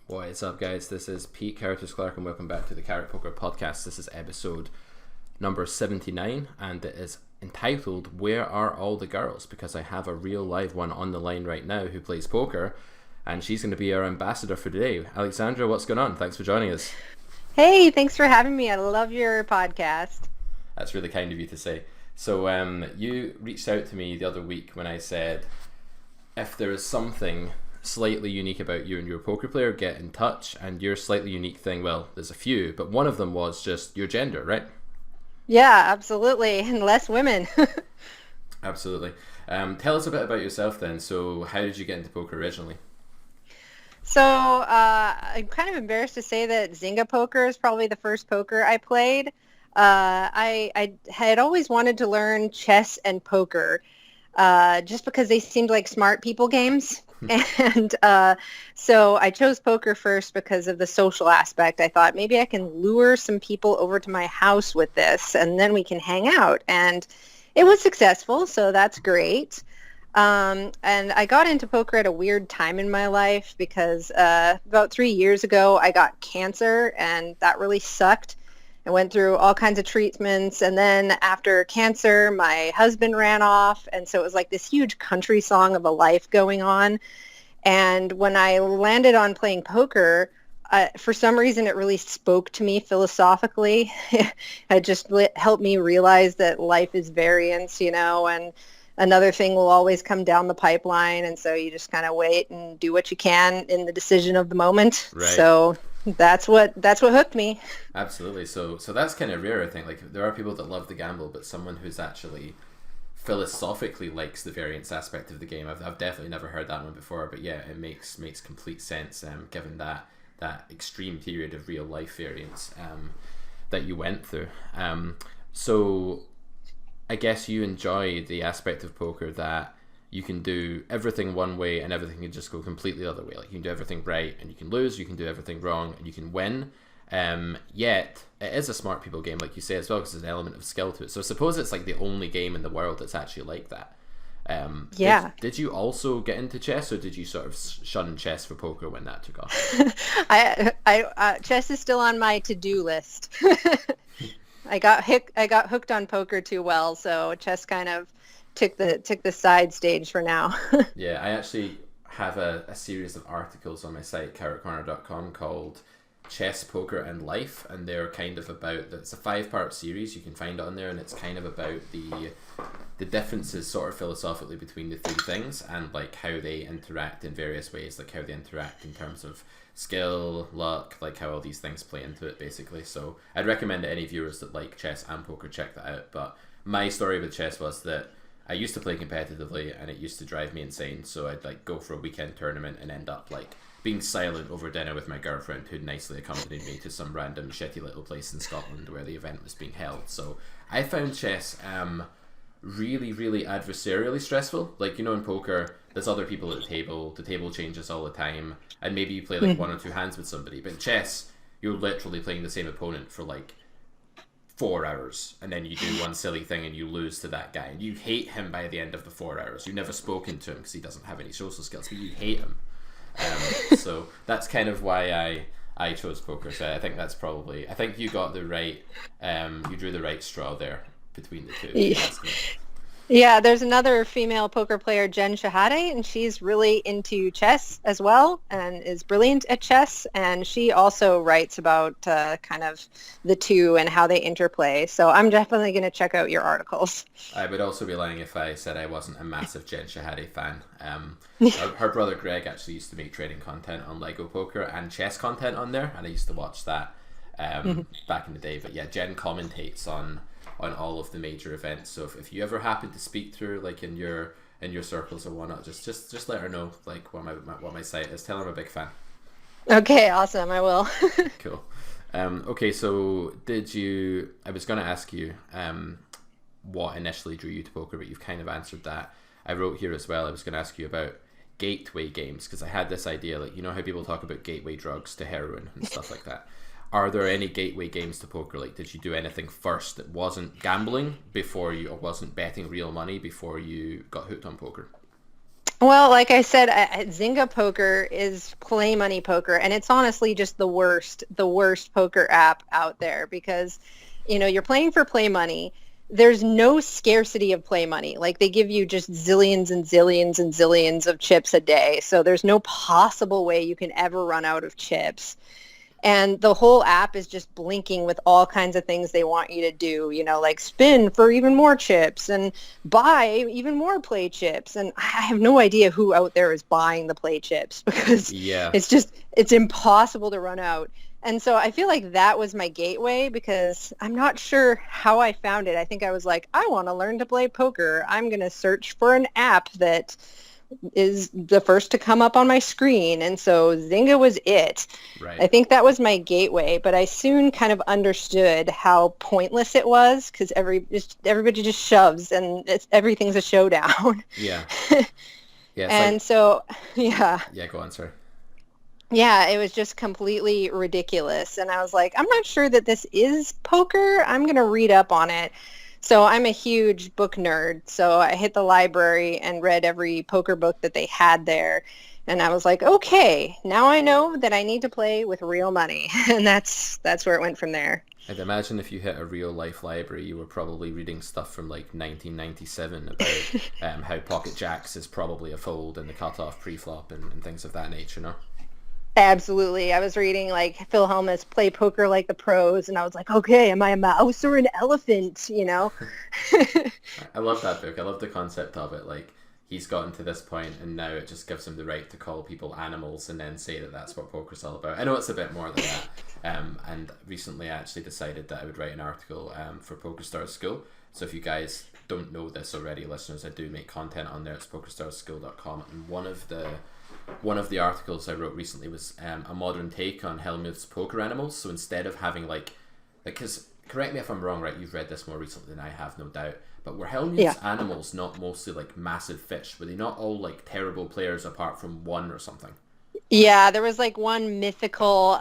What is up, guys? This is Pete Carruthers Clark, and welcome back to the Carrot Poker Podcast. This is episode number 79, and it is entitled "Where Are All the Girls?" because I have a real live one on the line right now who plays poker, and she's going to be our ambassador for today. Alexandra, what's going on? Thanks for joining us. Hey, thanks for having me. I love your podcast. That's really kind of you to say. So you reached out to me the other week when I said, if there is something slightly unique about you and your poker player, get in touch. And your slightly unique thing, well, there's a few, but one of them was just your gender, right? Yeah, absolutely. And less women. Absolutely. Tell us a bit about yourself then. So how did you get into poker originally? So I'm kind of embarrassed to say that Zynga Poker is probably the first poker I played. I had always wanted to learn chess and poker just because they seemed like smart people games. And so I chose poker first because of the social aspect. I thought maybe I can lure some people over to my house with this and then we can hang out. And it was successful, so that's great. And I got into poker at a weird time in my life because about 3 years ago I got cancer and that really sucked. I went through all kinds of treatments, and then after cancer, my husband ran off, and so it was like this huge country song of a life going on. And when I landed on playing poker, for some reason it really spoke to me philosophically. It just helped me realize that life is variance, and another thing will always come down the pipeline, and so you just kind of wait and do what you can in the decision of the moment. Right. So that's what hooked me. Absolutely. So that's kind of rare, I think. Like, there are people that love the gamble, but someone who's actually philosophically likes the variance aspect of the game. I've definitely never heard that one before, but yeah, it makes complete sense, given that extreme period of real life variance that you went through. So I guess you enjoy the aspect of poker that you can do everything one way and everything can just go completely the other way. Like, you can do everything right and you can lose, you can do everything wrong and you can win. Yet it is a smart people game, like you say, as well, because there's an element of skill to it. So I suppose it's like the only game in the world that's actually like that. Yeah. Did you also get into chess, or did you sort of shun chess for poker when that took off? Chess is still on my to-do list. I got hooked on poker too well, so chess kind of took the side stage for now. Yeah, I actually have a series of articles on my site, carrotcorner.com, called Chess, Poker and Life, and they're kind of about, it's a 5-part series, you can find it on there, and it's kind of about the differences sort of philosophically between the three things and like how they interact in various ways, like how they interact in terms of skill, luck, like how all these things play into it basically. So I'd recommend to any viewers that like chess and poker check that out. But my story with chess was that I used to play competitively and it used to drive me insane, so I'd like go for a weekend tournament and end up like being silent over dinner with my girlfriend, who'd nicely accompanied me to some random shitty little place in Scotland where the event was being held. So I found chess really, really adversarially stressful. Like, in poker, there's other people at the table changes all the time, and maybe you play like one or two hands with somebody, but in chess you're literally playing the same opponent for like 4 hours, and then you do one silly thing and you lose to that guy and you hate him by the end of the 4 hours. You've never spoken to him because he doesn't have any social skills, but you hate him. So that's kind of why I chose poker. So I think that's probably, I think you got the right, you drew the right straw there between the two. Yeah, there's another female poker player, Jen Shahade, and she's really into chess as well and is brilliant at chess. And she also writes about kind of the two and how they interplay. So I'm definitely going to check out your articles. I would also be lying if I said I wasn't a massive Jen Shahade fan. Her brother Greg actually used to make trading content on Lego Poker and chess content on there, and I used to watch that back in the day. But yeah, Jen commentates on all of the major events, so if you ever happen to speak through like in your circles or whatnot, just let her know like what my site is. Tell her I'm a big fan. Okay, awesome, I will. Cool. Okay, so I was going to ask you what initially drew you to poker, but you've kind of answered that. I wrote here as well, I was going to ask you about gateway games, because I had this idea, like, how people talk about gateway drugs to heroin and stuff like that. Are there any gateway games to poker? Like, did you do anything first that wasn't gambling or wasn't betting real money before you got hooked on poker? Well, like I said, Zynga Poker is play money poker, and it's honestly just the worst poker app out there because, you're playing for play money. There's no scarcity of play money. Like they give you just zillions and zillions and zillions of chips a day. So there's no possible way you can ever run out of chips. And the whole app is just blinking with all kinds of things they want you to do, like spin for even more chips and buy even more play chips. And I have no idea who out there is buying the play chips because it's impossible to run out. And so I feel like that was my gateway because I'm not sure how I found it. I think I was like, I want to learn to play poker. I'm going to search for an app that is the first to come up on my screen. And so Zynga was it. Right. I think that was my gateway, but I soon kind of understood how pointless it was because everybody just shoves and everything's a showdown. Yeah. Yeah. And so, yeah. Yeah, go on, sorry. Yeah, it was just completely ridiculous. And I was like, I'm not sure that this is poker. I'm going to read up on it. So I'm a huge book nerd. So I hit the library and read every poker book that they had there. And I was like, okay, now I know that I need to play with real money. And that's where it went from there. I'd imagine if you hit a real life library, you were probably reading stuff from like 1997 about how Pocket Jacks is probably a fold and the cutoff pre-flop and things of that nature, no? Absolutely. I was reading like Phil Hellmuth's Play Poker Like the Pros, and I was like, okay, am I a mouse or an elephant, I love that book. I love the concept of it. Like, he's gotten to this point, and now it just gives him the right to call people animals and then say that that's what poker's all about. I know it's a bit more than that. And recently I actually decided that I would write an article for PokerStars School. So if you guys don't know this already, listeners, I do make content on there. It's pokerstarschool.com, and one of the articles I wrote recently was a modern take on Helmuth's poker animals. So instead of having because correct me if I'm wrong, right? You've read this more recently than I have, no doubt. But were Helmuth's animals not mostly like massive fish? Were they not all like terrible players apart from one or something? Yeah, there was like one mythical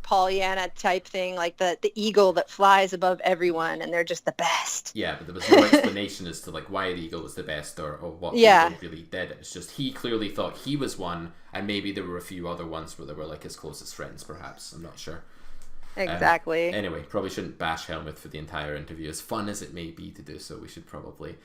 Pollyanna type thing, like the eagle that flies above everyone, and they're just the best. Yeah, but there was no explanation as to like why the eagle was the best or what the eagle really did. It's just he clearly thought he was one, and maybe there were a few other ones where they were like his closest friends, perhaps. I'm not sure. Exactly. Anyway, probably shouldn't bash Helmuth for the entire interview. As fun as it may be to do so, we should probably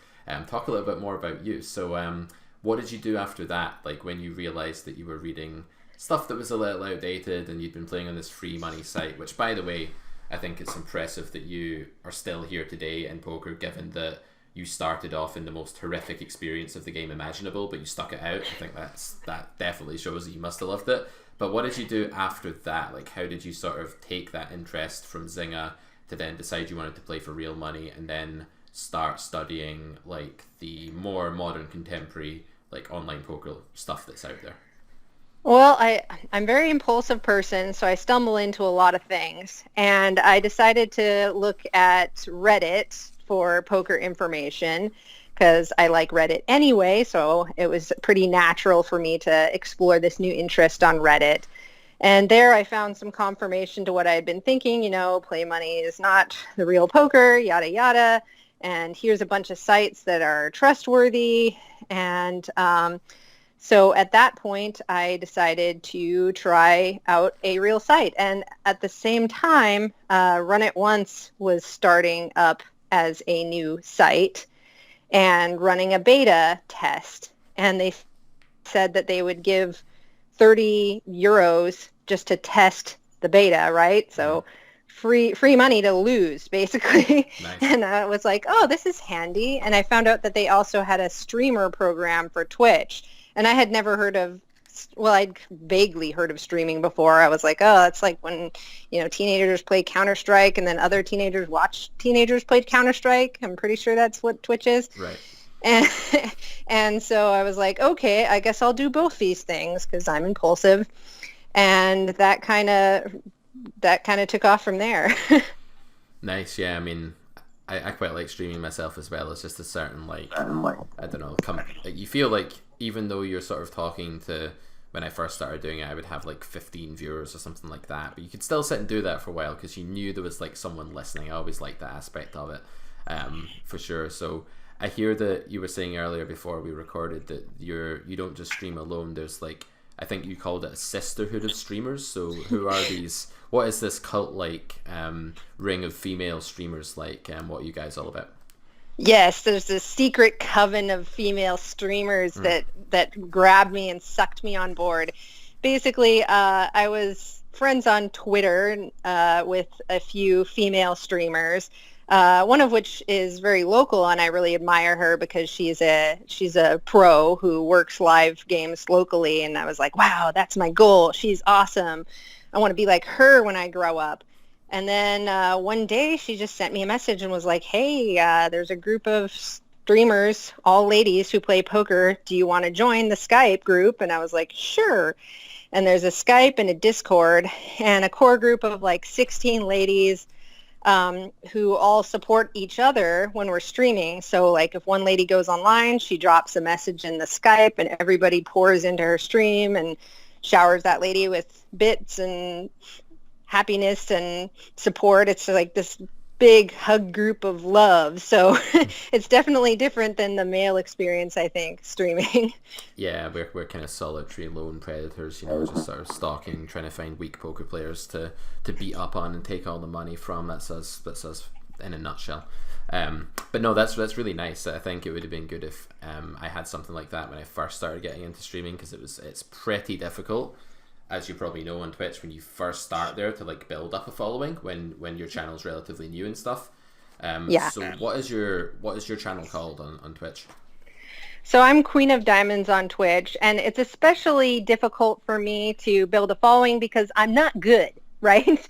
talk a little bit more about you. So, what did you do after that? Like when you realized that you were reading stuff that was a little outdated and you'd been playing on this free money site, which by the way, I think it's impressive that you are still here today in poker, given that you started off in the most horrific experience of the game imaginable, but you stuck it out. I think that definitely shows that you must have loved it. But what did you do after that? Like, how did you sort of take that interest from Zynga to then decide you wanted to play for real money and then start studying like the more modern contemporary like online poker stuff that's out there? Well, I'm a very impulsive person, so I stumble into a lot of things. And I decided to look at Reddit for poker information because I like Reddit anyway, so it was pretty natural for me to explore this new interest on Reddit. And there I found some confirmation to what I had been thinking, play money is not the real poker, yada, yada. And here's a bunch of sites that are trustworthy. And so at that point, I decided to try out a real site. And at the same time, Run It Once was starting up as a new site and running a beta test. And they said that they would give 30 euros just to test the beta, right? So free money to lose, basically. Nice. And I was like, oh, this is handy. And I found out that they also had a streamer program for Twitch. And I had never heard of, well, I'd vaguely heard of streaming before. I was like, oh, that's like when, teenagers play Counter-Strike and then other teenagers watch teenagers play Counter-Strike. I'm pretty sure that's what Twitch is. Right. And so I was like, okay, I guess I'll do both these things because I'm impulsive. And that kind of took off from there. Nice. Yeah. I mean, I quite like streaming myself as well. It's just a certain I don't know, you feel like even though you're sort of talking to, when I first started doing it, I would have like 15 viewers or something like that, but you could still sit and do that for a while because you knew there was like someone listening. I always liked that aspect of it, for sure. So I hear that you were saying earlier before we recorded that you don't just stream alone. There's like, I think you called it a sisterhood of streamers. So who are these? What is this cult like ring of female streamers like? What are you guys all about? Yes, there's this secret coven of female streamers that grabbed me and sucked me on board. Basically, I was friends on Twitter with a few female streamers. One of which is very local, and I really admire her because she's a pro who works live games locally, and I was like, wow, that's my goal. She's awesome. I want to be like her when I grow up. And then one day she just sent me a message and was like, hey, there's a group of streamers, all ladies who play poker. Do you want to join the Skype group? And I was like, sure. And there's a Skype and a Discord and a core group of like 16 ladies who all support each other when we're streaming. So like if one lady goes online, she drops a message in the Skype and everybody pours into her stream and showers that lady with bits and happiness and support. It's like this big hug group of love. So it's definitely different than the male experience, I think, streaming. Yeah, we're kind of solitary lone predators, you know, just sort of stalking, trying to find weak poker players to beat up on and take all the money from. That's us in a nutshell. But no, that's really nice. I think it would have been good if I had something like that when I first started getting into streaming, because it's pretty difficult, as you probably know, on Twitch, when you first start there, to like build up a following when your channel's relatively new and stuff. Yeah. So what is your channel called on Twitch? So I'm Queen of Diamonds on Twitch, and it's especially difficult for me to build a following because I'm not good, right?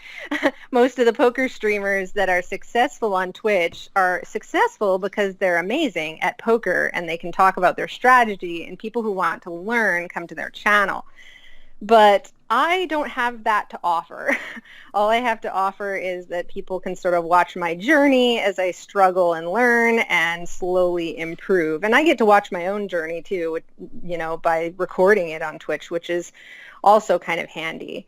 Most of the poker streamers that are successful on Twitch are successful because they're amazing at poker and they can talk about their strategy, and people who want to learn come to their channel. But I don't have that to offer. All I have to offer is that people can sort of watch my journey as I struggle and learn and slowly improve. And I get to watch my own journey too, you know, by recording it on Twitch, which is also kind of handy.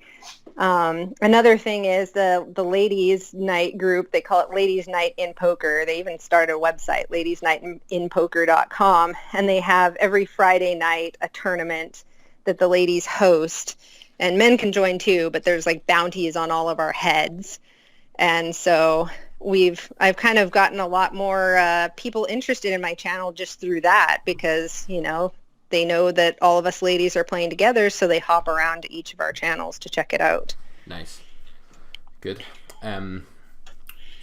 Another thing is the ladies night group. They call it Ladies Night in Poker. They even started a website, ladiesnightinpoker.com, and they have every Friday night a tournament that the ladies host, and men can join too, but there's like bounties on all of our heads. And so I've kind of gotten a lot more people interested in my channel just through that, because, you know, they know that all of us ladies are playing together, so they hop around to each of our channels to check it out. Nice. Good.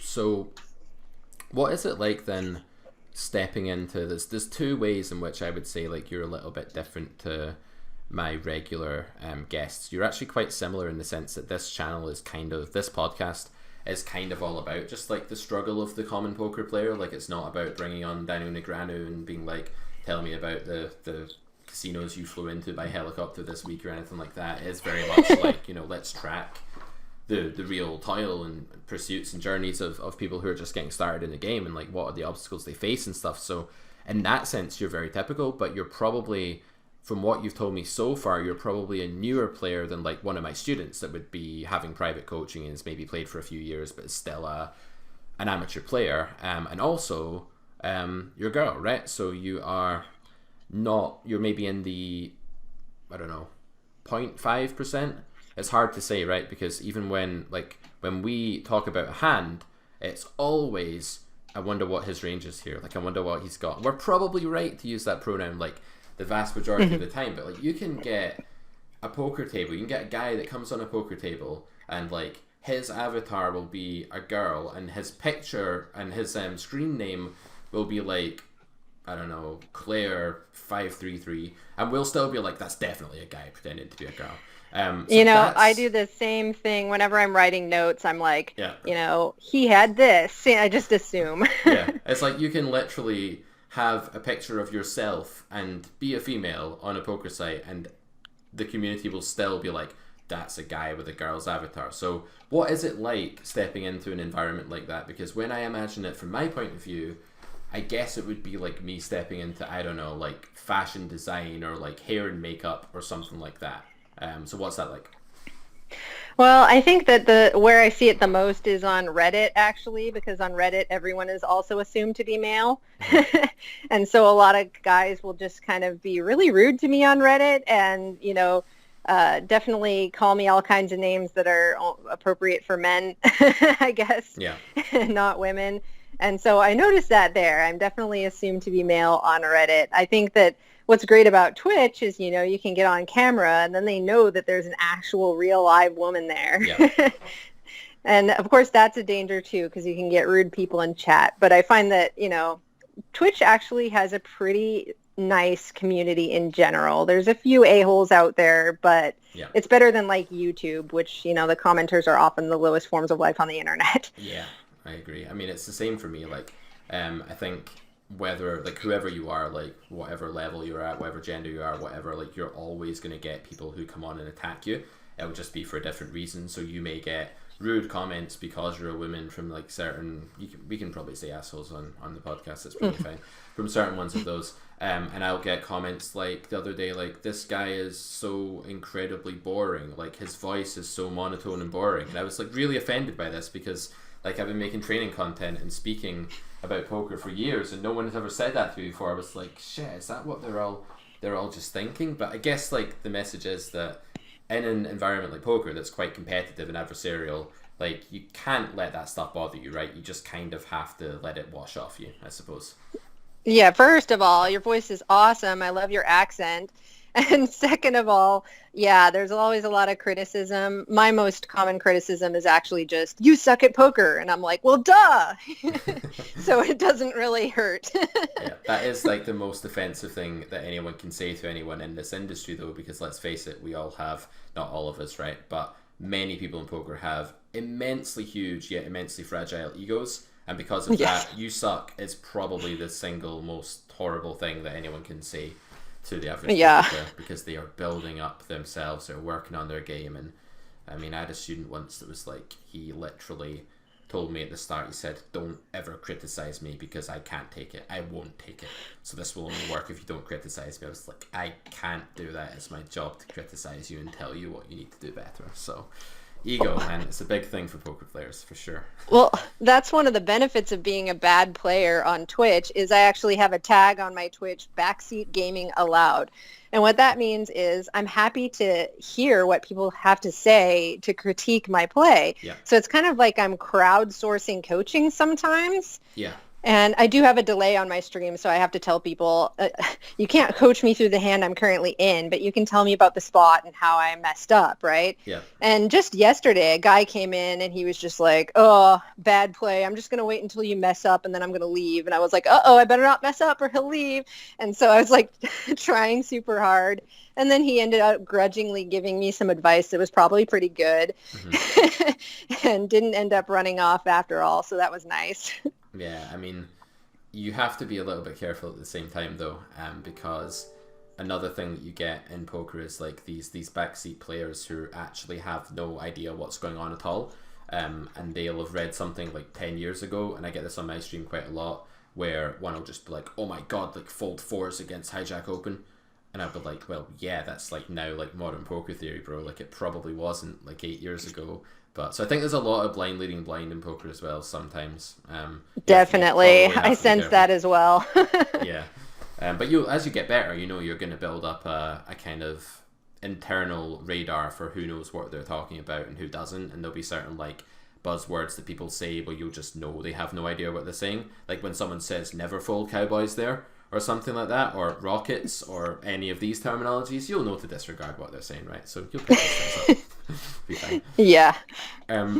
So what is it like then stepping into this? There's two ways in which I would say like you're a little bit different to my regular guests. You're actually quite similar in the sense that this channel is this podcast is kind of all about just like the struggle of the common poker player. Like, it's not about bringing on Daniel Negreanu and being like, tell me about the casinos you flew into by helicopter this week or anything like that. It's very much like, you know, let's track the real toil and pursuits and journeys of people who are just getting started in the game, and like what are the obstacles they face and stuff. So in that sense, you're very typical, but you're probably, from what you've told me so far, you're probably a newer player than like one of my students that would be having private coaching and has maybe played for a few years but is still an amateur player. And also, you're a girl, right? So you're maybe in the, I don't know, 0.5%. It's hard to say, right? Because even when we talk about a hand, it's always, I wonder what his range is here. Like, I wonder what he's got. We're probably right to use that pronoun, like, the vast majority of the time, but like, you can get a poker table, you can get a guy that comes on a poker table and like his avatar will be a girl and his picture and his screen name will be like, I don't know, Claire 533, and we'll still be like, that's definitely a guy pretending to be a girl. So you know, I do the same thing whenever I'm writing notes. I'm like, yeah, you know, he had this. I just assume. Yeah, it's like you can literally have a picture of yourself and be a female on a poker site, and the community will still be like, that's a guy with a girl's avatar. So what is it like stepping into an environment like that? Because when I imagine it from my point of view, I guess it would be like me stepping into, I don't know, like fashion design or like hair and makeup or something like that. So what's that like? Well, I think that the where I see it the most is on Reddit, actually, because on Reddit everyone is also assumed to be male. Mhm. And so a lot of guys will just kind of be really rude to me on Reddit and, definitely call me all kinds of names that are appropriate for men, I guess, Yeah. not women. And so I noticed that there. I'm definitely assumed to be male on Reddit. I think that what's great about Twitch is, you can get on camera and then they know that there's an actual real live woman there. Yeah. And of course that's a danger too, because you can get rude people in chat. But I find that, Twitch actually has a pretty nice community in general. There's a few a-holes out there, but Yeah. it's better than like YouTube, which, the commenters are often the lowest forms of life on the internet. Yeah, I agree. I mean, it's the same for me. Like, I think whether, like, whoever you are, like, whatever level you're at, whatever gender you are, whatever, like, you're always going to get people who come on and attack you. It'll just be for a different reason. So you may get rude comments because you're a woman from, like, certain... we can probably say assholes on the podcast. It's probably fine. From certain ones of those. And I'll get comments like the other day, like, this guy is so incredibly boring. Like, his voice is so monotone and boring. And I was, like, really offended by this because... like, I've been making training content and speaking about poker for years, and no one has ever said that to me before. I was like, shit, is that what they're all just thinking? But I guess, like, the message is that in an environment like poker that's quite competitive and adversarial, like, you can't let that stuff bother you, right? You just kind of have to let it wash off you, I suppose. Yeah, first of all, your voice is awesome. I love your accent. And second of all, yeah, there's always a lot of criticism. My most common criticism is actually just, you suck at poker. And I'm like, well, duh. So it doesn't really hurt. Yeah, that is like the most offensive thing that anyone can say to anyone in this industry, though, because let's face it, we all have, not all of us, right? But many people in poker have immensely huge yet immensely fragile egos. And because of that, you suck is probably the single most horrible thing that anyone can say to the average player, because they are building up themselves, they're working on their game. And I mean, I had a student once that was like, he literally told me at the start, he said, don't ever criticize me because I can't take it. I won't take it. So this will only work if you don't criticize me. I was like, I can't do that. It's my job to criticize you and tell you what you need to do better. So ego, man, it's a big thing for poker players, for sure. Well, that's one of the benefits of being a bad player on Twitch is I actually have a tag on my Twitch, Backseat Gaming Allowed. And what that means is I'm happy to hear what people have to say to critique my play. Yeah. So it's kind of like I'm crowdsourcing coaching sometimes. Yeah. And I do have a delay on my stream, so I have to tell people, you can't coach me through the hand I'm currently in, but you can tell me about the spot and how I messed up, right? Yeah. And just yesterday, a guy came in and he was just like, oh, bad play. I'm just going to wait until you mess up and then I'm going to leave. And I was like, uh-oh, I better not mess up or he'll leave. And so I was like trying super hard. And then he ended up grudgingly giving me some advice that was probably pretty good and didn't end up running off after all. So that was nice. Yeah, I mean, you have to be a little bit careful at the same time, though, because another thing that you get in poker is like these backseat players who actually have no idea what's going on at all, and they'll have read something like 10 years ago, and I get this on my stream quite a lot, where one will just be like, oh my god, like fold fours against hijack open, and I'll be like, well, yeah, that's like now like modern poker theory, bro, like it probably wasn't like 8 years ago. But so I think there's a lot of blind leading blind in poker as well sometimes. Definitely. I sense that as well. Yeah. But as you get better, you're going to build up a kind of internal radar for who knows what they're talking about and who doesn't. And there'll be certain like buzzwords that people say, but you'll just know they have no idea what they're saying. Like when someone says never fold cowboys there, or something like that, or rockets, or any of these terminologies, you'll know to disregard what they're saying, right? So you'll pick those things up. Be fine. Yeah.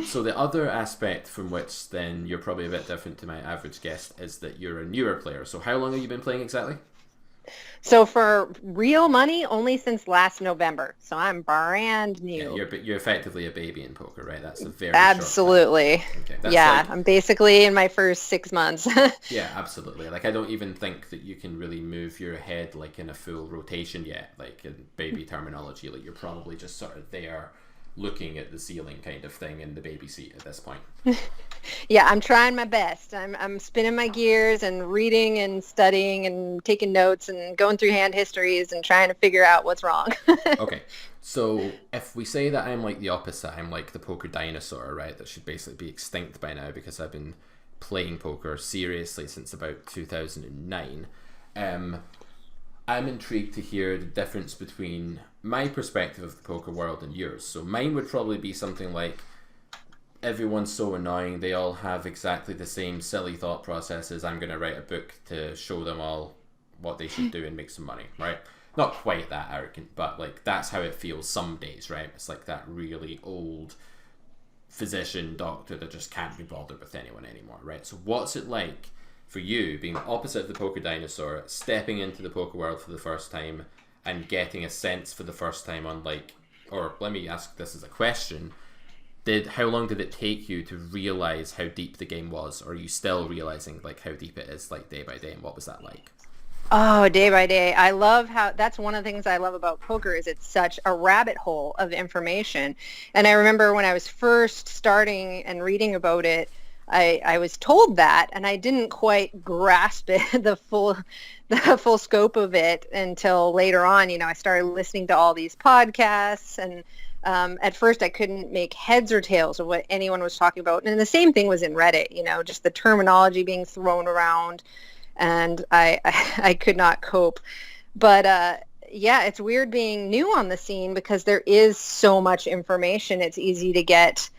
So the other aspect from which then you're probably a bit different to my average guest is that you're a newer player. So how long have you been playing exactly? So for real money, only since last November. So I'm brand new. Yeah, you're effectively a baby in poker, right? That's a very absolutely. Short time. Okay, yeah, I'm basically in my first 6 months. Yeah, absolutely. Like I don't even think that you can really move your head like in a full rotation yet, like in baby terminology. Like you're probably just sort of there looking at the ceiling kind of thing in the baby seat at this point. Yeah, I'm trying my best. I'm spinning my gears and reading and studying and taking notes and going through hand histories and trying to figure out what's wrong. Okay, so if we say that I'm like the opposite, I'm like the poker dinosaur, right? That should basically be extinct by now because I've been playing poker seriously since about 2009. I'm intrigued to hear the difference between my perspective of the poker world and yours. So mine would probably be something like, everyone's so annoying, they all have exactly the same silly thought processes. I'm going to write a book to show them all what they should do and make some money, right? Not quite that arrogant, but like that's how it feels some days, right? It's like that really old physician, doctor that just can't be bothered with anyone anymore, right? So what's it like for you being the opposite of the poker dinosaur, stepping into the poker world for the first time and getting a sense for the first time on like, or let me ask this as a question, how long did it take you to realize how deep the game was, or are you still realizing like how deep it is like day by day, and what was that like? Oh, day by day. I love that's one of the things I love about poker is it's such a rabbit hole of information. And I remember when I was first starting and reading about it, I was told that, and I didn't quite grasp it, the full scope of it until later on. You know, I started listening to all these podcasts, and at first I couldn't make heads or tails of what anyone was talking about. And the same thing was in Reddit, you know, just the terminology being thrown around, and I could not cope. But yeah, it's weird being new on the scene because there is so much information. It's easy to get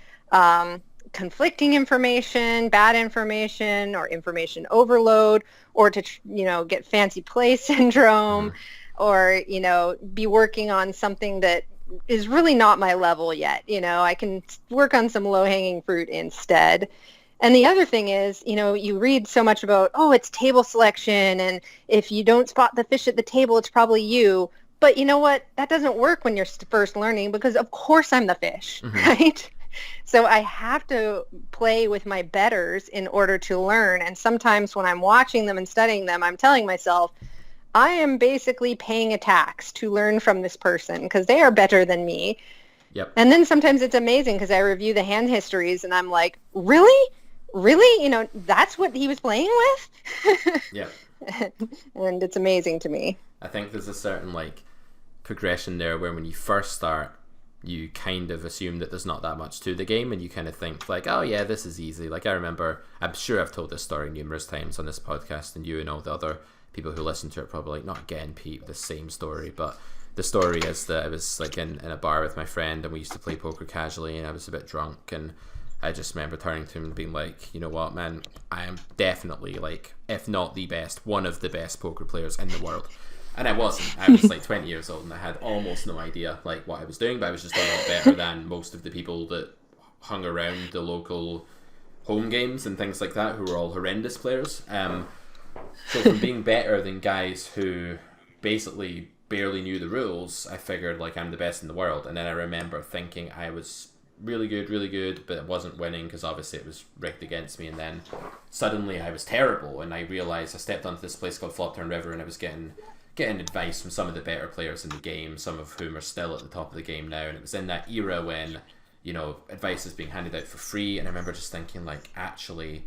conflicting information, bad information, or information overload, or to, you know, get fancy play syndrome, or, you know, be working on something that is really not my level yet. You know, I can work on some low-hanging fruit instead. And the other thing is, you know, you read so much about, oh, it's table selection, and if you don't spot the fish at the table, it's probably you. But you know what? That doesn't work when you're first learning, because of course I'm the fish, right? So I have to play with my betters in order to learn. And sometimes when I'm watching them and studying them, I'm telling myself, I am basically paying a tax to learn from this person because they are better than me. Yep. And then sometimes it's amazing because I review the hand histories and I'm like, really? Really? You know, that's what he was playing with? Yeah. And it's amazing to me. I think there's a certain like progression there where when you first start, you kind of assume that there's not that much to the game, and you kind of think like, oh yeah, this is easy. Like I remember, I'm sure I've told this story numerous times on this podcast, and you and all the other people who listen to it probably like, not again, Pete, the same story, but the story is that I was like in a bar with my friend and we used to play poker casually, and I was a bit drunk, and I just remember turning to him and being like, you know what, man, I am definitely like, if not the best, one of the best poker players in the world. And I wasn't. I was like 20 years old and I had almost no idea like what I was doing, but I was just a lot better than most of the people that hung around the local home games and things like that, who were all horrendous players. So from being better than guys who basically barely knew the rules, I figured like I'm the best in the world. And then I remember thinking I was really good, but it wasn't winning because obviously it was rigged against me. And then suddenly I was terrible, and I realized I stepped onto this place called Flopturn River, and I was getting advice from some of the better players in the game, some of whom are still at the top of the game now. And it was in that era when, you know, advice is being handed out for free, and I remember just thinking like, actually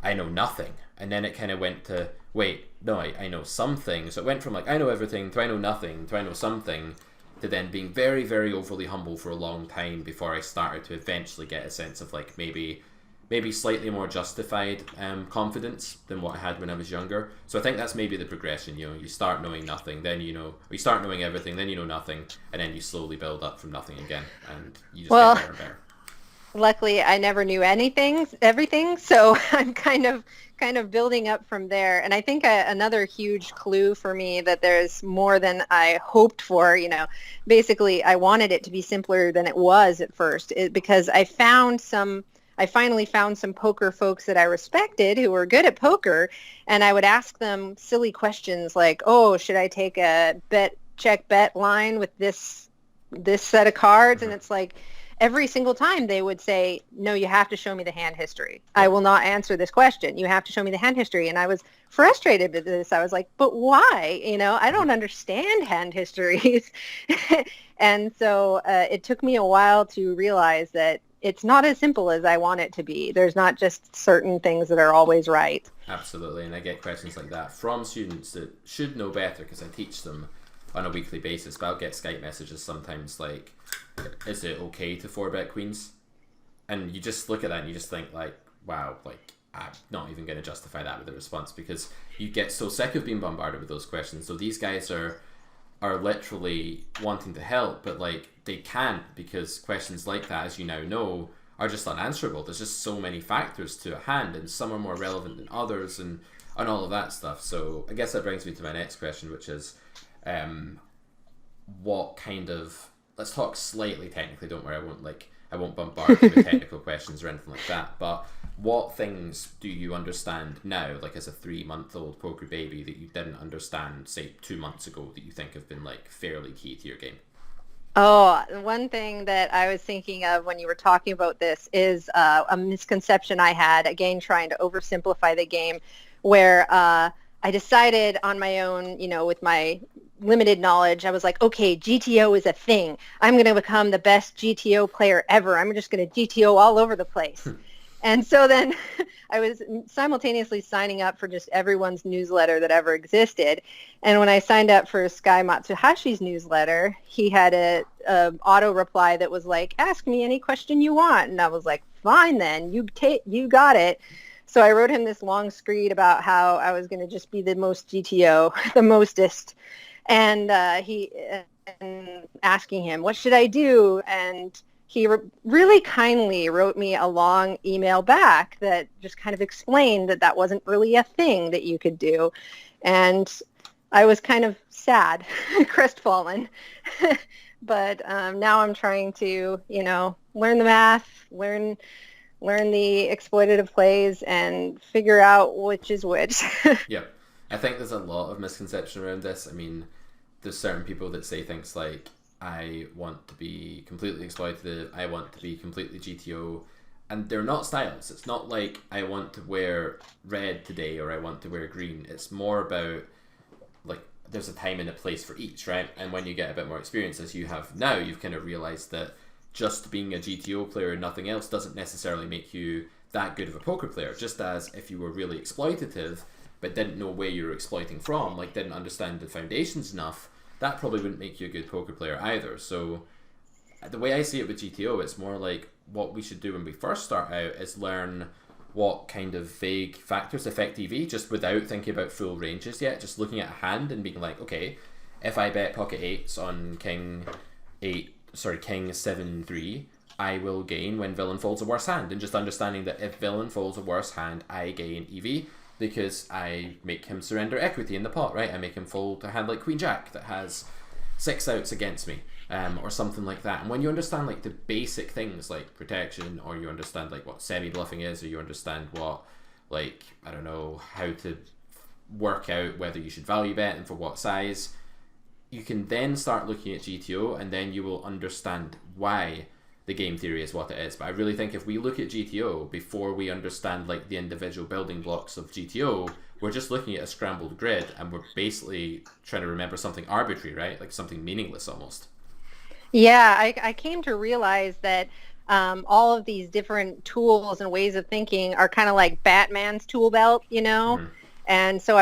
I know nothing. And then it kind of went to, wait, no, I know something. So it went from like, I know everything to I know nothing to I know something, to then being very, very overly humble for a long time before I started to eventually get a sense of like maybe slightly more justified confidence than what I had when I was younger. So I think that's maybe the progression. You know, you start knowing nothing, then you know, or you start knowing everything, then you know nothing, and then you slowly build up from nothing again, and you just get better and better. Luckily, I never knew everything, so I'm kind of building up from there. And I think another huge clue for me that there's more than I hoped for, you know, basically I wanted it to be simpler than it was at first, because I finally found some poker folks that I respected who were good at poker, and I would ask them silly questions like, oh, should I take a check bet line with this set of cards? And it's like, every single time they would say, no, you have to show me the hand history. I will not answer this question. You have to show me the hand history. And I was frustrated with this. I was like, but why? You know, I don't understand hand histories. And so it took me a while to realize that it's not as simple as I want it to be. There's not just certain things that are always right. Absolutely, and I get questions like that from students that should know better because I teach them on a weekly basis, but I'll get Skype messages sometimes like, is it okay to 4-bet queens? And you just look at that and you just think like, wow, like I'm not even going to justify that with a response because you get so sick of being bombarded with those questions. So these guys are literally wanting to help, but like they can't because questions like that, as you now know, are just unanswerable. There's just so many factors to a hand, and some are more relevant than others, and all of that stuff. So I guess that brings me to my next question, which is, what kind of, let's talk slightly technically. Don't worry, I won't bombard you with technical questions or anything like that. But what things do you understand now, like as a 3-month-old poker baby, that you didn't understand, say, 2 months ago, that you think have been like fairly key to your game? Oh, one thing that I was thinking of when you were talking about this is a misconception I had, again, trying to oversimplify the game, where I decided on my own, with my limited knowledge, I was like, okay, GTO is a thing. I'm going to become the best GTO player ever. I'm just going to GTO all over the place. And so then I was simultaneously signing up for just everyone's newsletter that ever existed. And when I signed up for Sky Matsuhashi's newsletter, he had a auto reply that was like, ask me any question you want. And I was like, fine then, you got it. So I wrote him this long screed about how I was going to just be the most GTO, the mostest. And asking him, what should I do? And he really kindly wrote me a long email back that just kind of explained that wasn't really a thing that you could do. And I was kind of sad, crestfallen. But now I'm trying to, learn the math, learn the exploitative plays, and figure out which is which. Yeah. I think there's a lot of misconception around this. I mean, there's certain people that say things like, I want to be completely exploitative, I want to be completely GTO, and they're not styles. It's not like I want to wear red today or I want to wear green. It's more about like there's a time and a place for each, right? And when you get a bit more experience as you have now, you've kind of realized that just being a GTO player and nothing else doesn't necessarily make you that good of a poker player. Just as if you were really exploitative but didn't know where you were exploiting from, like didn't understand the foundations enough, that probably wouldn't make you a good poker player either. So the way I see it with GTO, it's more like what we should do when we first start out is learn what kind of vague factors affect EV, just without thinking about full ranges yet, just looking at a hand and being like, okay, if I bet pocket eights on king 7-3, I will gain when villain folds a worse hand, and just understanding that if villain folds a worse hand, I gain EV, because I make him surrender equity in the pot, right? I make him fold a hand like Queen Jack that has 6 outs against me, or something like that. And when you understand like the basic things like protection, or you understand like what semi-bluffing is, or you understand what, like, I don't know, how to work out whether you should value bet and for what size, you can then start looking at GTO, and then you will understand why the game theory is what it is. But I really think if we look at GTO before we understand like the individual building blocks of GTO, we're just looking at a scrambled grid, and we're basically trying to remember something arbitrary, right? Like something meaningless almost. Yeah, I came to realize that all of these different tools and ways of thinking are kind of like Batman's tool belt, Mm-hmm. And so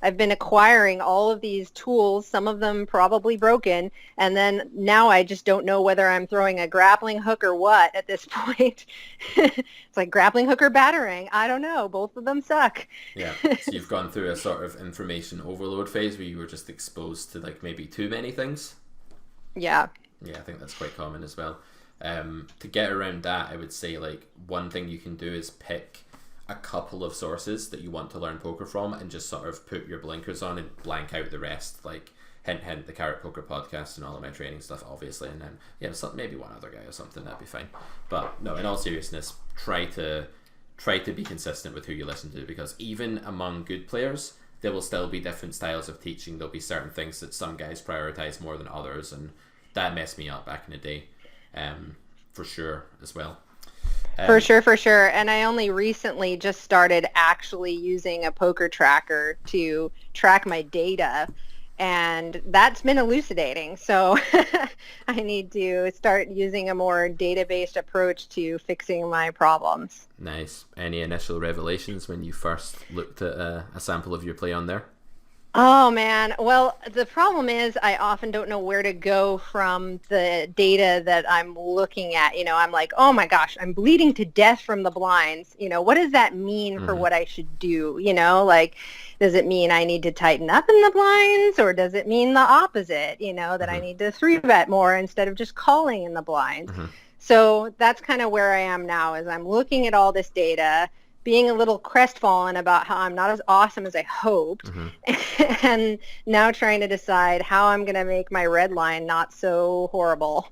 I've been acquiring all of these tools, some of them probably broken, and then now I just don't know whether I'm throwing a grappling hook or what at this point. It's like grappling hook or batarang. I don't know. Both of them suck. Yeah, so you've gone through a sort of information overload phase where you were just exposed to like maybe too many things. Yeah. Yeah, I think that's quite common as well. To get around that, I would say like one thing you can do is pick a couple of sources that you want to learn poker from, and just sort of put your blinkers on and blank out the rest. Like hint, hint, the Carrot Poker podcast and all of my training stuff, obviously, and then maybe one other guy or something, that'd be fine. But no, in all seriousness, try to be consistent with who you listen to, because even among good players, there will still be different styles of teaching. There'll be certain things that some guys prioritize more than others, and that messed me up back in the day, for sure as well. For sure. And I only recently just started actually using a poker tracker to track my data. And that's been elucidating. So I need to start using a more data-based approach to fixing my problems. Nice. Any initial revelations when you first looked at a sample of your play on there? Oh man. Well, the problem is I often don't know where to go from the data that I'm looking at. I'm like, oh my gosh, I'm bleeding to death from the blinds. What does that mean for what I should do? Like, does it mean I need to tighten up in the blinds, or does it mean the opposite, that I need to 3-bet more instead of just calling in the blinds? So that's kind of where I am now, is I'm looking at all this data, being a little crestfallen about how I'm not as awesome as I hoped, and now trying to decide how I'm going to make my red line not so horrible.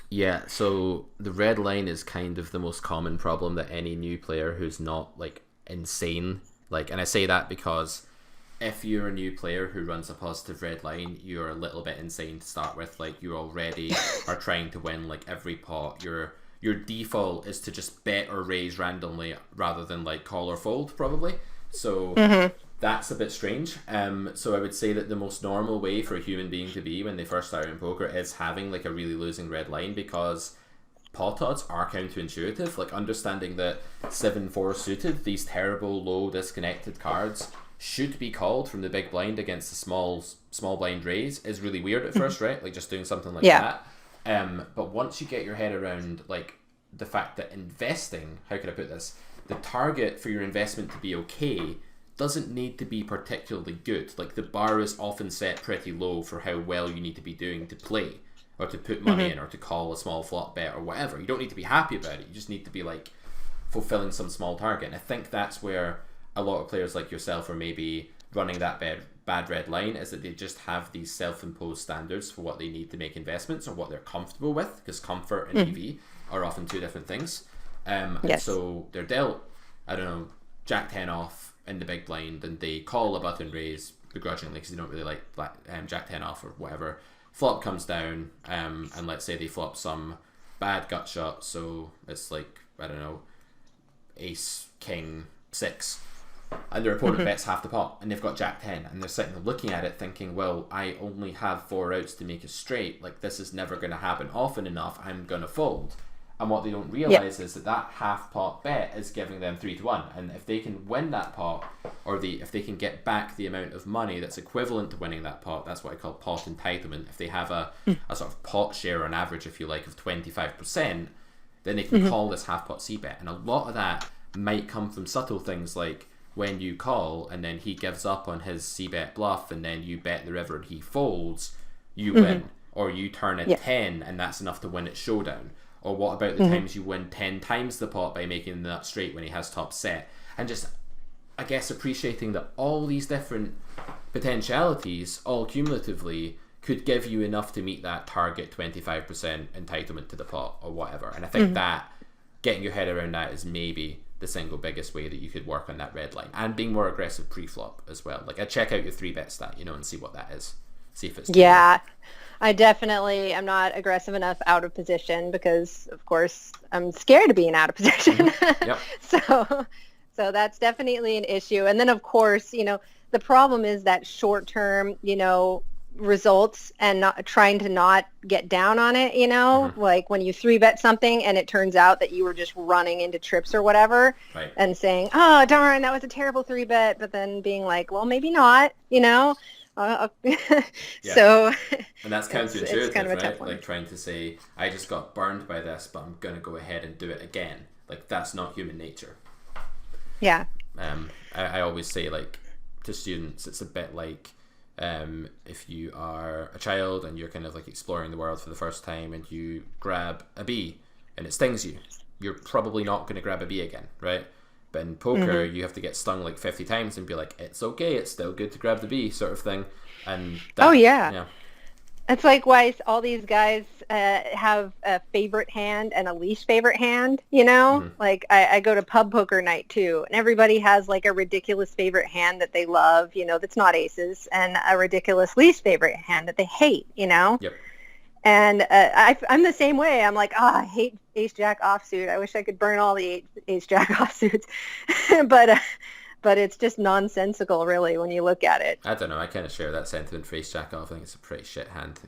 Yeah, so the red line is kind of the most common problem that any new player who's not like insane, and I say that because if you're a new player who runs a positive red line, you're a little bit insane to start with. You already are trying to win every pot. Your default is to just bet or raise randomly rather than call or fold, probably. So that's a bit strange. So I would say that the most normal way for a human being to be when they first start in poker is having a really losing red line, because pot odds are counterintuitive. Understanding that 7-4 suited, these terrible low disconnected cards, should be called from the big blind against the small blind raise is really weird at first, right? Just doing something like that. But once you get your head around the fact that investing, how can I put this? The target for your investment to be okay doesn't need to be particularly good. The bar is often set pretty low for how well you need to be doing to play, or to put money in, or to call a small flop bet, or whatever. You don't need to be happy about it. You just need to be fulfilling some small target. And I think that's where a lot of players like yourself are maybe running that bad red line, is that they just have these self-imposed standards for what they need to make investments, or what they're comfortable with, because comfort and EV are often two different things. And so they're dealt, I don't know, Jack 10 off in the big blind, and they call a button raise begrudgingly because they don't really like Jack 10 off or whatever. Flop comes down, and let's say they flop some bad gut shot, so it's I don't know, ace, king, 6. And their opponent bets half the pot, and they've got Jack 10, and they're sitting there looking at it thinking, well, I only have 4 outs to make a straight. This is never going to happen often enough. I'm going to fold. And what they don't realize is that half pot bet is giving them 3-1. And if they can win that pot, or if they can get back the amount of money that's equivalent to winning that pot, that's what I call pot entitlement. If they have a sort of pot share on average, if you like, of 25%, then they can call this half pot c-bet. And a lot of that might come from subtle things like when you call and then he gives up on his c-bet bluff, and then you bet the river and he folds, you win. Or you turn a 10 and that's enough to win at showdown. Or what about the times you win 10 times the pot by making the nut straight when he has top set? And just, I guess, appreciating that all these different potentialities, all cumulatively, could give you enough to meet that target 25% entitlement to the pot or whatever. And I think that getting your head around that is maybe the single biggest way that you could work on that red line, and being more aggressive pre-flop as well. I'd check out your 3-bet stat, and see what that is. See if it's I definitely am not aggressive enough out of position, because of course I'm scared of being out of position. So that's definitely an issue. And then of course, the problem is that short term, results, and not trying to not get down on it, like when you 3-bet something and it turns out that you were just running into trips or whatever, and saying, oh darn, that was a terrible 3-bet, but then being like, well, maybe not, So, and that's counterintuitive, it's kind of a right? tough one. Trying to say, I just got burned by this, but I'm going to go ahead and do it again. That's not human nature. Yeah. I always say, to students, it's a bit like if you are a child and you're kind of exploring the world for the first time, and you grab a bee and it stings you, you're probably not going to grab a bee again, right? But in poker, you have to get stung 50 times and be like, it's okay, it's still good to grab the bee, sort of thing. And that, It's why all these guys have a favorite hand and a least favorite hand, I go to pub poker night too, and everybody has a ridiculous favorite hand that they love, that's not aces, and a ridiculous least favorite hand that they hate, Yep. And I'm the same way. I'm I hate ace jack offsuit. I wish I could burn all the ace jack offsuits. but it's just nonsensical, really, when you look at it. I don't know. I kind of share that sentiment for ace jack off. I think it's a pretty shit hand.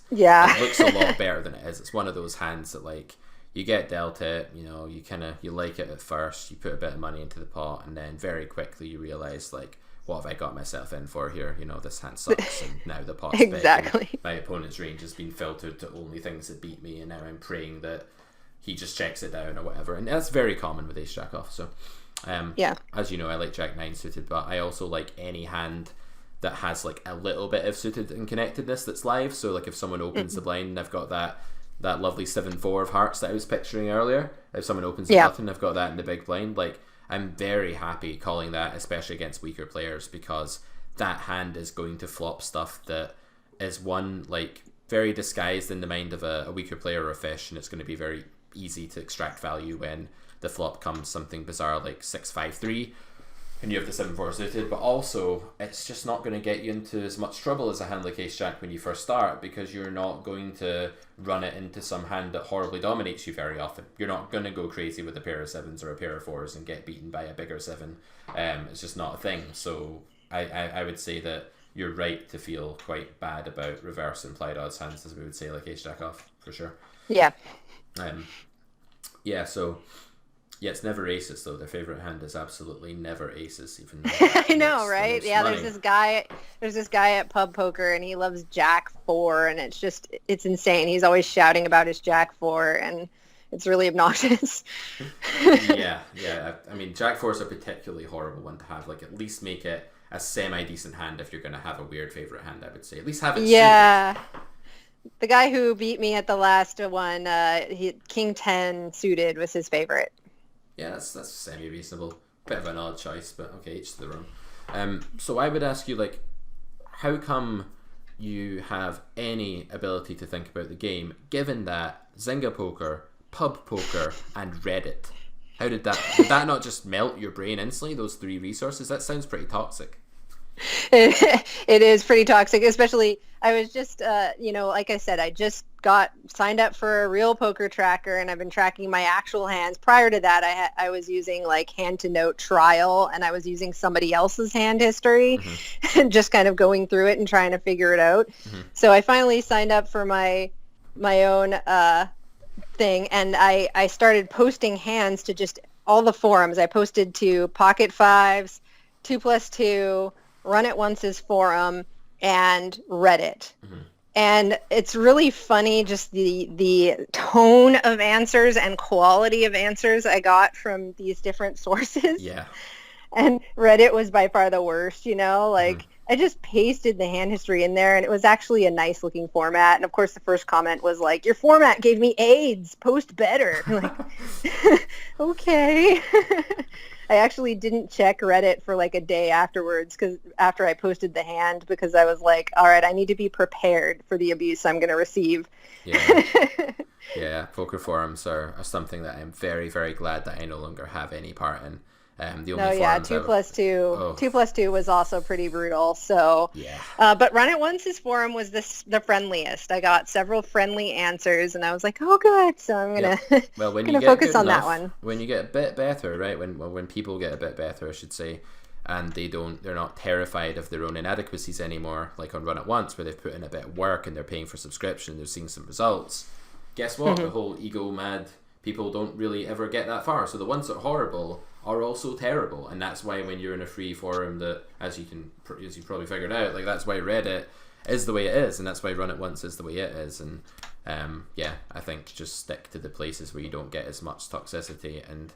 Yeah. It looks a lot better than it is. It's one of those hands that like you get dealt it, you know, you like it at first, you put a bit of money into the pot, and then very quickly you realize like, what have I got myself in for here? You know, this hand sucks, and now the pot's exactly. big. My opponent's range has been filtered to only things that beat me, and now I'm praying that he just checks it down or whatever. And that's very common with ace jack off. So, as you know, I like jack 9 suited, but I also like any hand that has like a little bit of suited and connectedness that's live. So like if someone opens the blind and I've got that lovely 7-4 of hearts that I was picturing earlier, if someone opens the button, I've got that in the big blind, like I'm very happy calling that, especially against weaker players, because that hand is going to flop stuff that is one, like, very disguised in the mind of a weaker player or a fish, and it's going to be very easy to extract value when the flop comes something bizarre like 6-5-3 and you have the 7-4 suited. But also, it's just not going to get you into as much trouble as a hand like ace jack when you first start, because you're not going to run it into some hand that horribly dominates you very often. You're not going to go crazy with a pair of 7s or a pair of 4s and get beaten by a bigger 7. It's just not a thing. So I would say that you're right to feel quite bad about reverse implied odds hands, as we would say, like ace jack off, for sure. Yeah. Yeah, it's never aces, though. Their favorite hand is absolutely never aces, even though I know, right? Yeah, money. there's this guy at pub poker, and he loves jack 4, and it's insane. He's always shouting about his jack 4, and it's really obnoxious. yeah. I mean, jack 4 is a particularly horrible one to have. Like, at least make it a semi-decent hand if you're going to have a weird favorite hand, I would say. At least have it suited. The guy who beat me at the last one, King 10 suited was his favorite. Yeah, that's semi-reasonable. Bit of an odd choice, but okay, each to their own. So I would ask you, like, how come you have any ability to think about the game, given that Zynga Poker, Pub Poker, and Reddit? How did that not just melt your brain instantly, those 3 resources? That sounds pretty toxic. It is pretty toxic, especially I was just, like I said, I just got signed up for a real poker tracker, and I've been tracking my actual hands. Prior to that, I was using like hand to note trial, and I was using somebody else's hand history and just kind of going through it and trying to figure it out. So I finally signed up for my own thing, and I started posting hands to just all the forums. I posted to Pocket Fives, 2+2, Run It Once's forum, and Reddit. And it's really funny, just the tone of answers and quality of answers I got from these different sources. Yeah. And Reddit was by far the worst, like I just pasted the hand history in there, and it was actually a nice looking format. And of course the first comment was like, your format gave me AIDS, post better. I'm like, okay. I actually didn't check Reddit for like a day afterwards, after I posted the hand, because I was like, all right, I need to be prepared for the abuse I'm going to receive. Yeah, poker forums are something that I'm very, very glad that I no longer have any part in. The only 2+2. 2+2 was also pretty brutal. So, but Run It Once's forum was the friendliest. I got several friendly answers, and I was like, oh, good. So I'm gonna focus on that one. When you get a bit better, right? When people get a bit better, I should say, and they're not terrified of their own inadequacies anymore, like on Run It Once, where they've put in a bit of work and they're paying for subscription, they're seeing some results. Guess what? The whole ego mad people don't really ever get that far. So the ones that are horrible are also terrible, and that's why when you're in a free forum, that as you probably figured out, like that's why Reddit is the way it is, and that's why Run It Once is the way it is. And I think just stick to the places where you don't get as much toxicity, and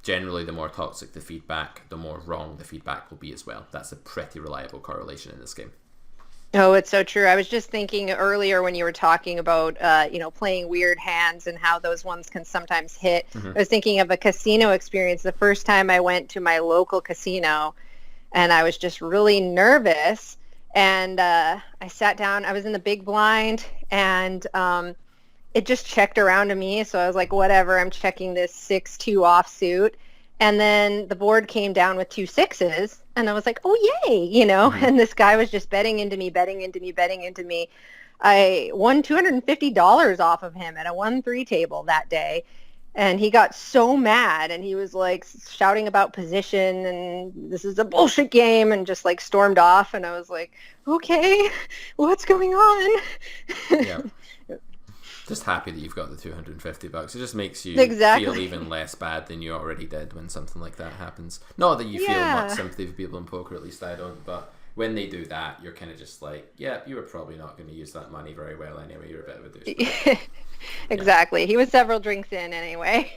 generally the more toxic the feedback, the more wrong the feedback will be as well. That's a pretty reliable correlation in this game. Oh, it's so true. I was just thinking earlier when you were talking about, playing weird hands and how those ones can sometimes hit. I was thinking of a casino experience. The first time I went to my local casino, and I was just really nervous. And I sat down. I was in the big blind, and it just checked around to me. So I was like, whatever, I'm checking this 6-2 offsuit. And then the board came down with 2 6s, and I was like, oh, yay, and this guy was just betting into me. I won $250 off of him at a 1-3 table that day. And he got so mad, and he was like shouting about position and this is a bullshit game, and just like stormed off. And I was like, okay, what's going on? Yeah. Just happy that you've got the $250. It just makes you Exactly. feel even less bad than you already did when something like that happens. Not that you feel much sympathy for people in poker, at least I don't, but when they do that, you're kind of just like, yeah, you were probably not going to use that money very well anyway. You're a bit of a douchebag. Exactly. Yeah. He was several drinks in anyway.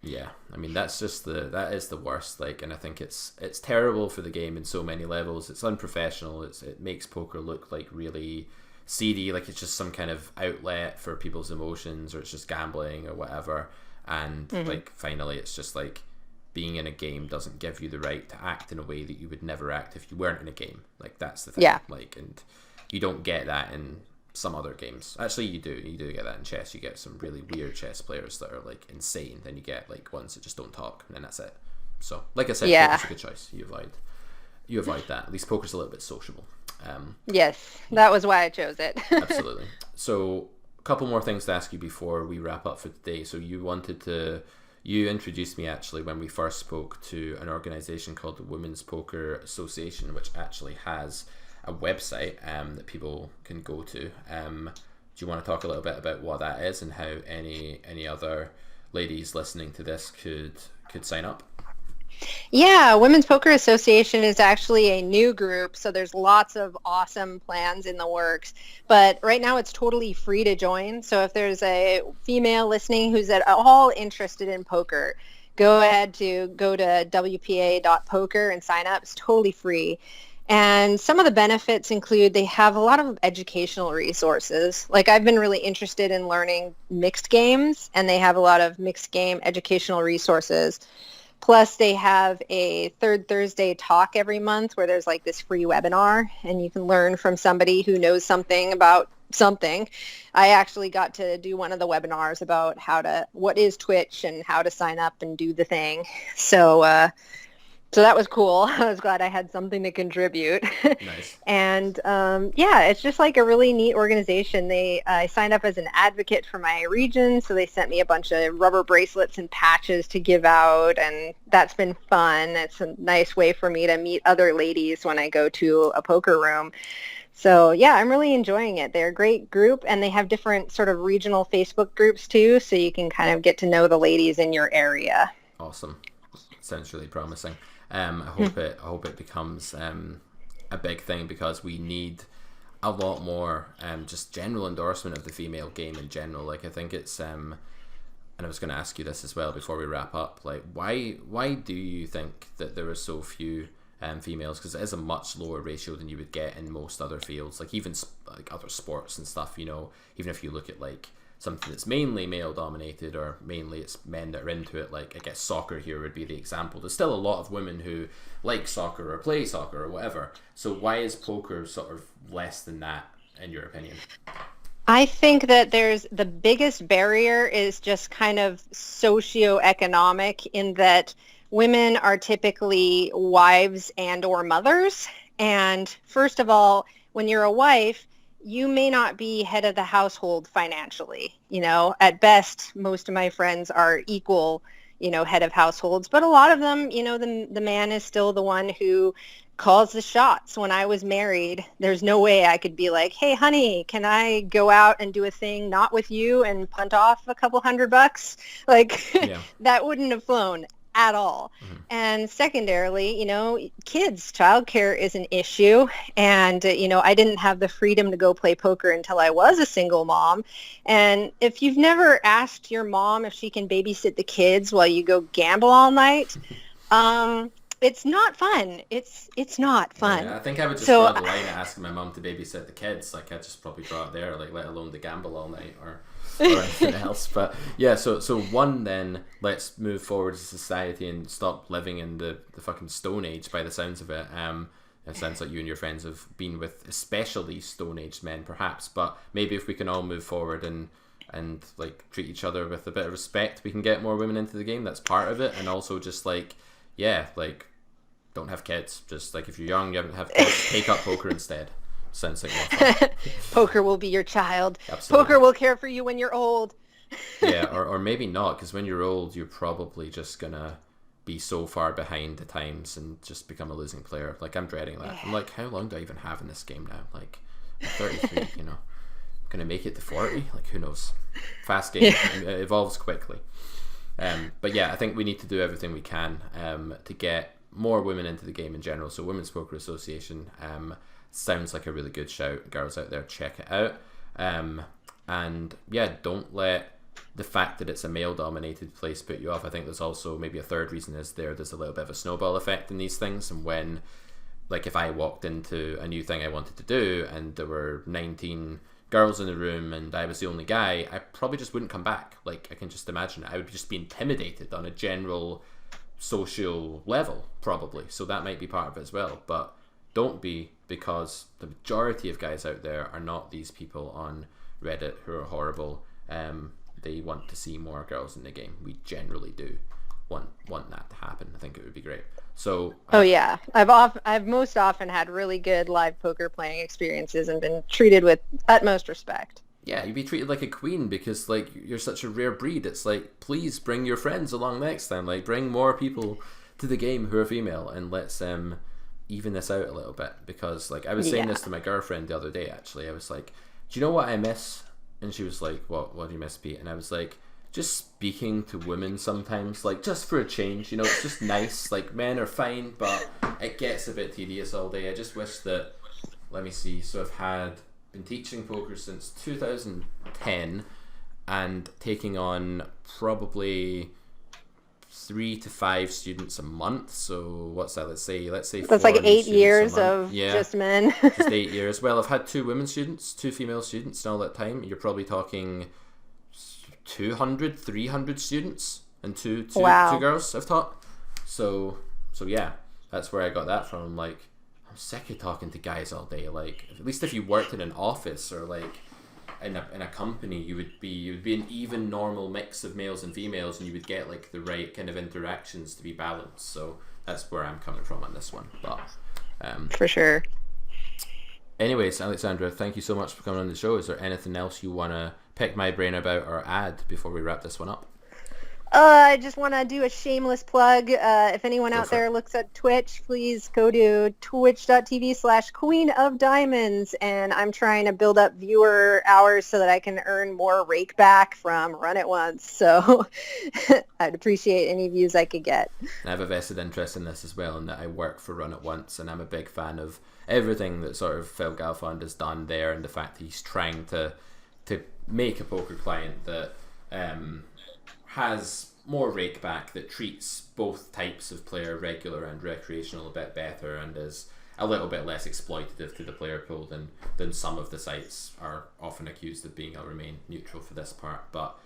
Yeah, I mean that is the worst. Like, and I think it's terrible for the game in so many levels. It's unprofessional. It makes poker look like really seedy, like it's just some kind of outlet for people's emotions, or it's just gambling or whatever. And like finally, it's just like being in a game doesn't give you the right to act in a way that you would never act if you weren't in a game. Like that's the thing. Yeah. Like, and you don't get that in some other games. Actually, you do get that in chess. You get some really weird chess players that are like insane. Then you get like ones that just don't talk, and then that's it. So, like I said, poker's a good choice. You avoid that. At least poker's a little bit sociable. Yes, that was why I chose it. Absolutely. So, a couple more things to ask you before we wrap up for today. So, you introduced me actually when we first spoke to an organization called the Women's Poker Association, which actually has a website that people can go to. Do you want to talk a little bit about what that is and how any other ladies listening to this could sign up? Yeah, Women's Poker Association is actually a new group, so there's lots of awesome plans in the works. But right now it's totally free to join. So if there's a female listening who's at all interested in poker, go ahead to go to wpa.poker and sign up. It's totally free. And some of the benefits include they have a lot of educational resources. Like I've been really interested in learning mixed games, and they have a lot of mixed game educational resources. Plus, they have a third Thursday talk every month where there's like this free webinar, and you can learn from somebody who knows something about something. I actually got to do one of the webinars about what is Twitch and how to sign up and do the thing. So that was cool. I was glad I had something to contribute. Nice. And it's just like a really neat organization. I signed up as an advocate for my region, so they sent me a bunch of rubber bracelets and patches to give out, and that's been fun. It's a nice way for me to meet other ladies when I go to a poker room. So yeah, I'm really enjoying it. They're a great group, and they have different sort of regional Facebook groups too, so you can kind of get to know the ladies in your area. Awesome. Sounds really promising. I hope it becomes a big thing, because we need a lot more just general endorsement of the female game in general. Like I think it's and I was going to ask you this as well before we wrap up. Like why do you think that there are so few females? Because it is a much lower ratio than you would get in most other fields, like even like other sports and stuff. You know, even if you look at like something that's mainly male dominated, or mainly it's men that are into it, like I guess soccer here would be the example. There's still a lot of women who like soccer or play soccer or whatever. So why is poker sort of less than that in your opinion? I think that the biggest barrier is just kind of socioeconomic, in that women are typically wives and or mothers. And first of all, when you're a wife, you may not be head of the household financially. You know, at best, most of my friends are equal, head of households. But a lot of them, the man is still the one who calls the shots. When I was married, there's no way I could be like, hey, honey, can I go out and do a thing not with you and punt off a couple $100? Like, yeah. That wouldn't have flown at all. Mm-hmm. And secondarily, kids, childcare is an issue. And, I didn't have the freedom to go play poker until I was a single mom. And if you've never asked your mom if she can babysit the kids while you go gamble all night, it's not fun. It's not fun. Yeah, I think I would just draw the line at asking my mom to babysit the kids. Like, I'd just probably draw it there, like, let alone to gamble all night or anything else. But yeah, so one, then let's move forward as a society and stop living in the fucking Stone Age by the sounds of it. It sounds like you and your friends have been with especially Stone Age men perhaps, but maybe if we can all move forward and like treat each other with a bit of respect, we can get more women into the game. That's part of it. And also just like, yeah, like don't have kids. Just like if you're young, you haven't have kids, take up poker instead. Sounds like more fun. Poker will be your child. Absolutely. Poker will care for you when you're old. Yeah, or maybe not, because when you're old, you're probably just gonna be so far behind the times and just become a losing player. Like, I'm dreading that. I'm like, how long do I even have in this game now? Like, I'm 33, you know. Gonna make it to 40? Like, who knows? Fast game. It evolves quickly. But yeah, I think we need to do everything we can to get more women into the game in general. So Women's Poker Association sounds like a really good shout. Girls out there, check it out. And yeah, don't let the fact that it's a male-dominated place put you off. I think there's also maybe a third reason is there's a little bit of a snowball effect in these things. And when, like, if I walked into a new thing I wanted to do and there were 19 girls in the room and I was the only guy, I probably just wouldn't come back. Like, I can just imagine it. I would just be intimidated on a general social level, probably. So that might be part of it as well. But don't be, because the majority of guys out there are not these people on Reddit who are horrible. They want to see more girls in the game. We generally do want that to happen. I think it would be great. So yeah, I've most often had really good live poker playing experiences and been treated with utmost respect. Yeah, you'd be treated like a queen because, like, you're such a rare breed. It's like, please bring your friends along next time. Like, bring more people to the game who are female, and let's even this out a little bit. Because, like, I was saying this to my girlfriend the other day, actually. I was like, do you know what I miss? And she was like, what do you miss, Pete? And I was like, just speaking to women sometimes, like, just for a change, you know. It's just nice. Like, men are fine, but it gets a bit tedious all day. I just wish that, let me see, so I've been teaching poker since 2010 and taking on probably 3 to 5 students a month. So what's that? Let's say that's like 8 years of just men. Just 8 years. Well, I've had 2 female students in all that time. You're probably talking 200, 300 students and two girls I've taught. So yeah, that's where I got that from. Like, I'm sick of talking to guys all day. Like, at least if you worked in an office or like in a company, you would be an even normal mix of males and females, and you would get like the right kind of interactions to be balanced. So that's where I'm coming from on this one. But for sure. Anyways, Alexandra, thank you so much for coming on the show. Is there anything else you want to pick my brain about or add before we wrap this one up? I just want to do a shameless plug. If anyone out there looks at Twitch, please go to twitch.tv/Queen of Diamonds. And I'm trying to build up viewer hours so that I can earn more rake back from Run It Once. So I'd appreciate any views I could get. I have a vested interest in this as well, in that I work for Run It Once, and I'm a big fan of everything that sort of Phil Galfond has done there, and the fact that he's trying to make a poker client that has more rake back, that treats both types of player, regular and recreational, a bit better, and is a little bit less exploitative to the player pool than some of the sites are often accused of being. I'll remain neutral for this part, but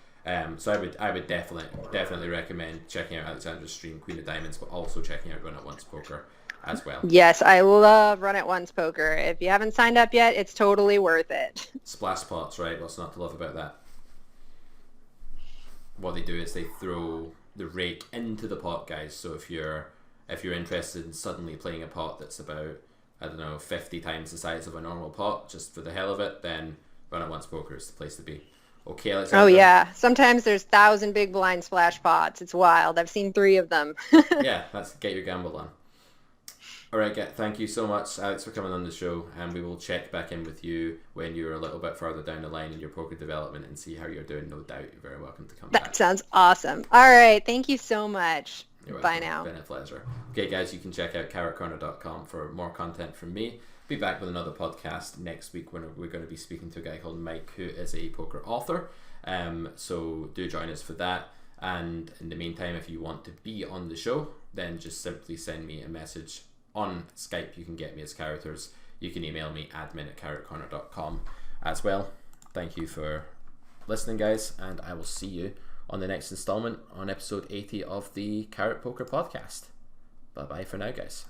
so I would definitely recommend checking out Alexandra's stream, Queen of Diamonds, but also checking out Run It Once Poker as well. Yes, I love Run It Once Poker. If you haven't signed up yet, it's totally worth it. Splash pots, right? What's not to love about that? What they do is they throw the rake into the pot, guys. So if you're interested in suddenly playing a pot that's about, I don't know, 50 times the size of a normal pot, just for the hell of it, then Run It Once Poker is the place to be. Okay, Alexandra. Oh yeah, sometimes there's 1,000 big blind splash pots. It's wild. I've seen 3 of them. Yeah, that's get your gamble on. All right, thank you so much, Alex, for coming on the show, and we will check back in with you when you're a little bit further down the line in your poker development and see how you're doing. No doubt you're very welcome to come back. That sounds awesome. All right, thank you so much. Bye now. It's been a pleasure. Okay, guys, you can check out carrotcorner.com for more content from me. Be back with another podcast next week when we're going to be speaking to a guy called Mike, who is a poker author. So do join us for that. And in the meantime, if you want to be on the show, then just simply send me a message on Skype. You can get me as characters. You can email me admin@carrotcorner.com as well. Thank you for listening, guys, and I will see you on the next installment on episode 80 of the Carrot Poker Podcast. Bye bye for now, guys.